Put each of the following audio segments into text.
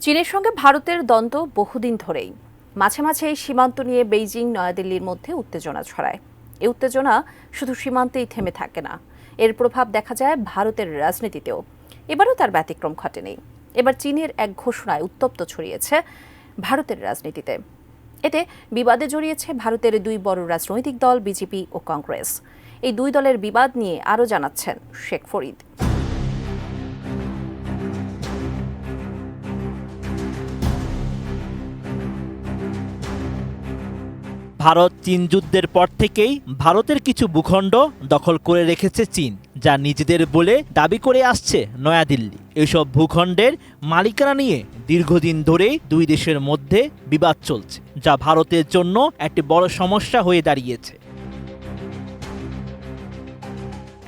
চীনের সঙ্গে ভারতের দ্বন্দ্ব বহুদিন ধরেই। মাঝে মাঝে এই সীমান্ত নিয়ে বেইজিং নয়াদিল্লির মধ্যে উত্তেজনা ছড়ায়। এই উত্তেজনা শুধু সীমান্তেই থেমে থাকে না, এর প্রভাব দেখা যায় ভারতের রাজনীতিতেও। এবারও তার ব্যতিক্রম ঘটেনি। এবার চীনের এক ঘোষণায় উত্তপ্ত ছড়িয়েছে ভারতের রাজনীতিতে। এতে বিবাদে জড়িয়েছে ভারতের দুই বড় রাজনৈতিক দল বিজেপি ও কংগ্রেস। এই দুই দলের বিবাদ নিয়ে আরও জানাচ্ছেন শেখ ফরিদ। ভারত চীন যুদ্ধের পর থেকেই ভারতের কিছু ভূখণ্ড দখল করে রেখেছে চীন, যা নিজেদের বলে দাবি করে আসছে নয়াদিল্লি। এসব ভূখণ্ডের মালিকানা নিয়ে দীর্ঘদিন ধরেই দুই দেশের মধ্যে বিবাদ চলছে, যা ভারতের জন্য একটি বড় সমস্যা হয়ে দাঁড়িয়েছে।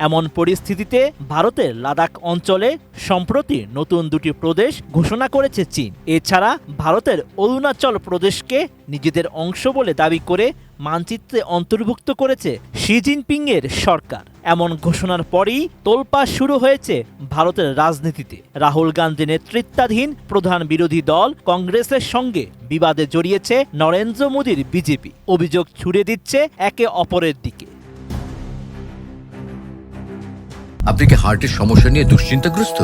এমন পরিস্থিতিতে ভারতের লাদাখ অঞ্চলে সম্প্রতি নতুন দুটি প্রদেশ ঘোষণা করেছে চীন। এছাড়া ভারতের অরুণাচল প্রদেশকে নিজেদের অংশ বলে দাবি করে মানচিত্রে অন্তর্ভুক্ত করেছে শি জিনপিং এর সরকার। এমন ঘোষণার পরই তোলপাড় শুরু হয়েছে ভারতের রাজনীতিতে। রাহুল গান্ধী নেতৃত্বাধীন প্রধান বিরোধী দল কংগ্রেসের সঙ্গে বিবাদে জড়িয়েছে নরেন্দ্র মোদীর বিজেপি। অভিযোগ ছুড়ে দিচ্ছে একে অপরের দিকে। আপনি কি হার্টের সমস্যা নিয়ে দুশ্চিন্তাগ্রস্ত?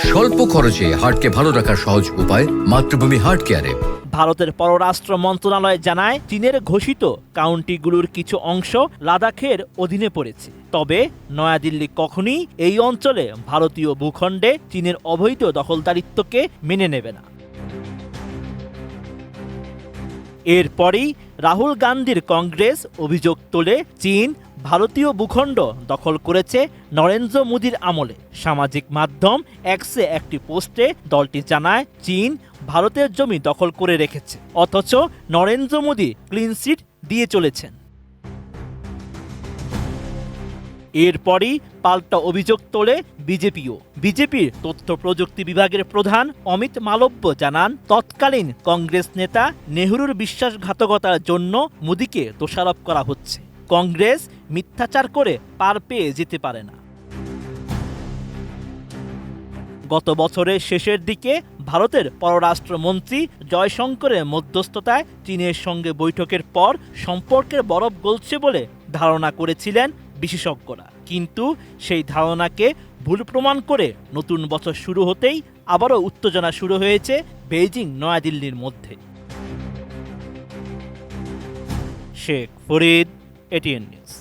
স্বল্প খরচে হার্টকে ভালো রাখার সহজ উপায় মাতৃভূমি হার্ট কেয়ারে। ভারতের পররাষ্ট্র মন্ত্রণালয় জানায়, চীনের ঘোষিত কাউন্টিগুলোর কিছু অংশ লাদাখের অধীনে পড়েছে। তবে নয়াদিল্লি কখনই এই অঞ্চলে ভারতীয় ভূখণ্ডে চীনের অবৈধ দখলদারিত্বকে মেনে নেবে না। এরপরই রাহুল গান্ধীর কংগ্রেস অভিযোগ তোলে, চীন ভারতীয় ভূখণ্ড দখল করেছে নরেন্দ্র মোদীর আমলে। সামাজিক মাধ্যম এক্সে একটি পোস্টে দলটি জানায়, চীন ভারতের জমি দখল করে রেখেছে, অথচ নরেন্দ্র মোদী ক্লিনচিট দিয়ে চলেছেন। এরপরই পাল্টা অভিযোগ তোলে বিজেপিও। বিজেপির তথ্য প্রযুক্তি বিভাগের প্রধান অমিত মালব্য জানান, তৎকালীন কংগ্রেস নেতা নেহরুর বিশ্বাসঘাতকতার জন্য মোদীকে দোষারোপ করা হচ্ছে। কংগ্রেস মিথ্যাচার করে পার পেয়ে যেতে পারে না। গত বছরের শেষের দিকে ভারতের পররাষ্ট্রমন্ত্রী জয়শঙ্করের মধ্যস্থতায় চীনের সঙ্গে বৈঠকের পর সম্পর্কের বরফ গলছে বলে ধারণা করেছিলেন বিশেষজ্ঞরা। কিন্তু সেই ধারণাকে ভুল প্রমাণ করে নতুন বছর শুরু হতেই আবারও উত্তেজনা শুরু হয়েছে বেইজিং নয়াদিল্লির মধ্যে। Sheikh Farid, ATN news.